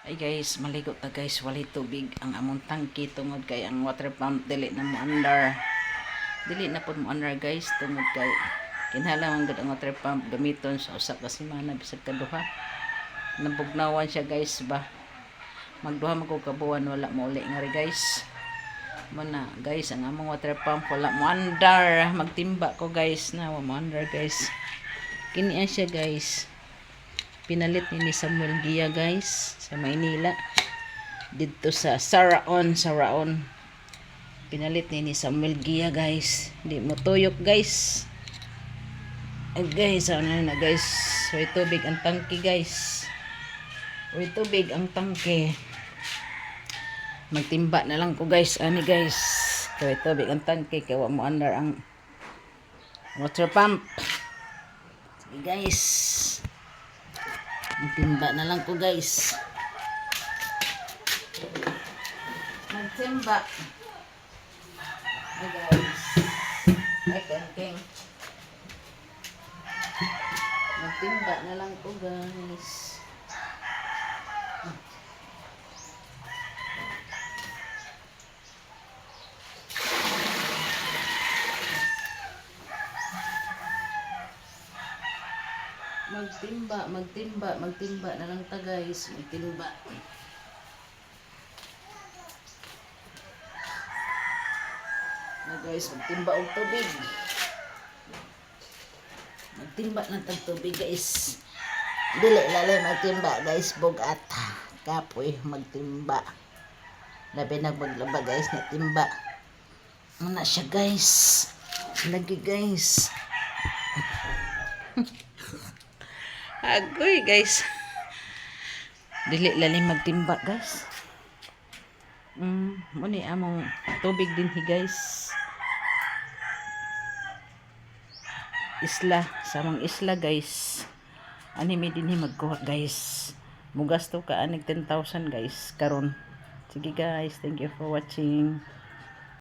Ay guys, maligo ta guys, walay tubig ang among tangke tungod kay ang water pump dili na mo andar. Dili na pud mo andar guys tungod kay kinahanglan gud ang water pump gamiton sa usa ka semana bisag kaduha. Nabugnawan siya guys ba. Magduha man ko kabuan wala mo uli nga ri guys. Muna guys ang among water pump wala mo andar. Magtimba ko guys na wala mo andar guys. Kini siya guys. Pinalit ni Samuel Gia guys sa Maynila dito sa Saraon pinalit ni Samuel Gia guys, di mo tuyok guys. Ay guys, ano na guys, way tubig ang tangke guys, way tubig ang tangke. Magtimba na lang ko guys, ani guys, way tubig ang tangke kaya wa mo andar ang water pump. Sige guys, magtimba na lang ko guys. Magtimba. Ay guys. Ay kengkeng. Magtimba na lang ko guys. Magtimba na lang ta guys, magtimba. Na guys, magtimba og tubig. Magtimba ng tubig guys. Dili lalay magtimba guys, bugat. Kapoy magtimba. Labi na maglaba guys, na timba. Ano siya guys? Lagi guys. Agoy guys. Dili lalim magtimba guys. Muni among tubig din hi guys. Isla, samang isla guys. Ani mi din hi magkuha guys. Mugas to ka anig 10,000 guys karon. Sige guys, thank you for watching.